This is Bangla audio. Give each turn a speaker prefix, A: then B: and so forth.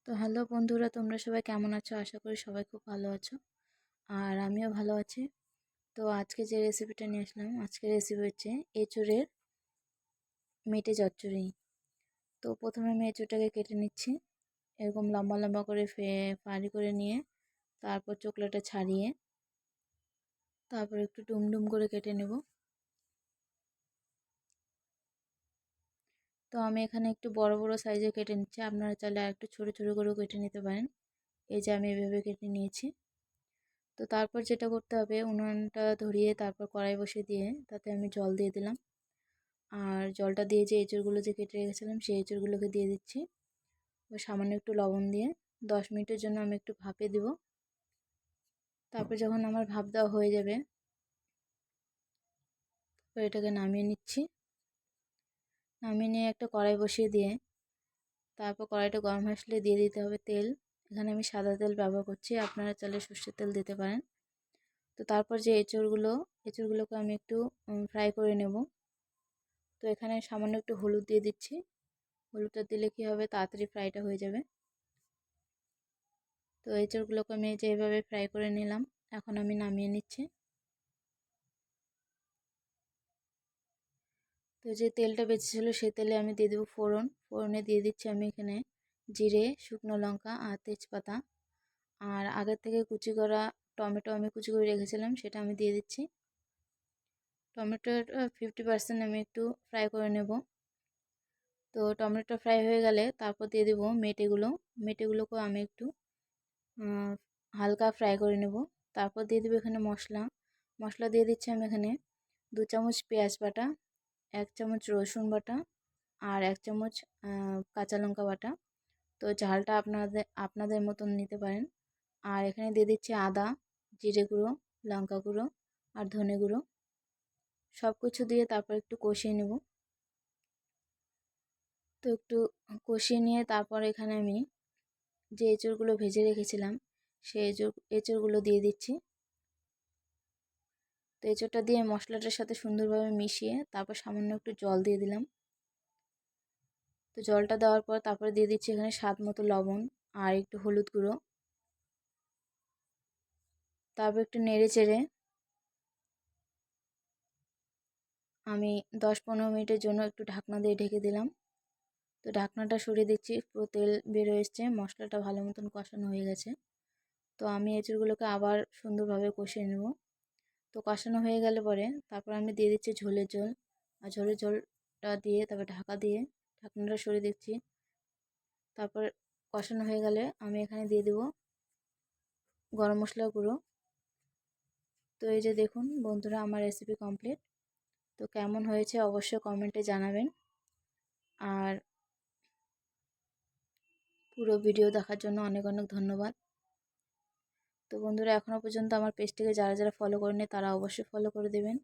A: তো হ্যালো বন্ধুরা, তোমরা সবাই কেমন আছো? আশা করি সবাই খুব ভালো আছো। আর আমিও ভালো আছি। তো আজকে যে রেসিপিটা নিয়ে আসলাম, আজকের রেসিপি হচ্ছে এঁচোড়ের মেটে চচ্চড়ি। তো প্রথমে আমি এঁচোড়টাকে কেটে নিচ্ছি, এরকম লম্বা লম্বা করে ফালি করে নিয়ে তারপর চোকলাটা ছাড়িয়ে তারপর একটু ডুম করে কেটে নেব। তো আমি এখানে একটু বড় বড় সাইজে কেটে নিচ্ছি, আপনারা চাইলে আর একটু ছোটো ছোটো করেও কেটে নিতে পারেন। এই যে আমি এভাবে কেটে নিয়েছি। তো তারপর যেটা করতে হবে, উনুনটা ধরিয়ে তারপর কড়াই বসিয়ে দিয়ে তাতে আমি জল দিয়ে দিলাম। আর জলটা দিয়ে যে এঁচড়গুলো যে কেটে রেখেছিলাম সেই এঁচড়গুলোকে দিয়ে দিচ্ছি। ও সামান্য একটু লবণ দিয়ে 10 মিনিটের জন্য আমি একটু ভাপে দিব। তারপর যখন আমার ভাপ দেওয়া হয়ে যাবে, তো এটাকে নামিয়ে নিচ্ছি। নামিয়ে নিয়ে একটা কড়াই বসিয়ে দিয়ে তারপর কড়াইটা গরম আসলে দিয়ে দিতে হবে তেল। এখানে আমি সাদা তেল ব্যবহার করছি, আপনারা চাইলে সর্ষের তেল দিতে পারেন। তো তারপর যে এঁচড়গুলোকে আমি একটু ফ্রাই করে নেব। তো এখানে সামান্য একটু হলুদ দিয়ে দিচ্ছি। হলুদটা দিলে কি হবে, তাড়াতাড়ি ফ্রাইটা হয়ে যাবে। তো এঁচড়গুলোকে আমি যেভাবে ফ্রাই করে নিলাম, এখন আমি নামিয়ে নিচ্ছি। তো যে তেলটা বেঁচেছিল সেই তেলে আমি দিয়ে দেবো ফোড়নে দিয়ে দিচ্ছি আমি এখানে জিরে, শুকনো লঙ্কা আর তেজপাতা। আর আগের থেকে কুচি করা টমেটো আমি কুচি করে রেখেছিলাম, সেটা আমি দিয়ে দিচ্ছি। টমেটোর 50% আমি একটু ফ্রাই করে নেব। তো টমেটো ফ্রাই হয়ে গেলে তারপর দিয়ে দেবো মেটেগুলোকেও আমি একটু হালকা ফ্রাই করে নেব। তারপর দিয়ে দেবো এখানে মশলা দিয়ে দিচ্ছি আমি এখানে 2 চামচ পেঁয়াজ বাটা, 1 চামচ রসুন বাটা আর 1 চামচ কাঁচা লঙ্কা বাটা। তো ঝালটা আপনাদের আপনাদের মতন নিতে পারেন। আর এখানে দিয়ে দিচ্ছি আদা, জিরে গুঁড়ো, লঙ্কা গুঁড়ো আর ধনে গুঁড়ো। সব কিছু দিয়ে তারপর একটু কষিয়ে নেব। তো একটু কষিয়ে নিয়ে তারপর এখানে আমি যে এঁচড়গুলো ভেজে রেখেছিলাম সেই এঁচড়গুলো দিয়ে দিচ্ছি। তো এঁচড়টা দিয়ে মশলাটার সাথে সুন্দরভাবে মিশিয়ে তারপর সামান্য একটু জল দিয়ে দিলাম। তো জলটা দেওয়ার পর তারপরে দিয়ে দিচ্ছি এখানে স্বাদ মতো লবণ আর একটু হলুদ গুঁড়ো। তারপর একটু নেড়ে চেড়ে আমি 10-15 মিনিটের জন্য একটু ঢাকনা দিয়ে ঢেকে দিলাম। তো ঢাকনাটা সরিয়ে দিচ্ছি, পুরো তেল বেরো এসছে, মশলাটা ভালো মতন কষানো হয়ে গেছে। তো আমি এঁচড়গুলোকে আবার সুন্দরভাবে কষিয়ে নেব। তো কষানো হয়ে গেলে পরে তারপর আমি দিয়ে দিচ্ছি ঝোলের জল। আর ঝোলের জলটা দিয়ে তারপর ঢাকা দিয়ে ঢাকনাটা সরিয়ে দিচ্ছি। তারপর কষানো হয়ে গেলে আমি এখানে দিয়ে দেব গরম মশলা গুঁড়ো। তো এই যে দেখুন বন্ধুরা, আমার রেসিপি কমপ্লিট। তো কেমন হয়েছে অবশ্যই কমেন্টে জানাবেন। আর পুরো ভিডিও দেখার জন্য অনেক অনেক ধন্যবাদ। তো বন্ধুরা, এখনও পর্যন্ত আমার পেজটিকে যারা যারা ফলো করেনি তারা অবশ্যই ফলো করে দেবেন।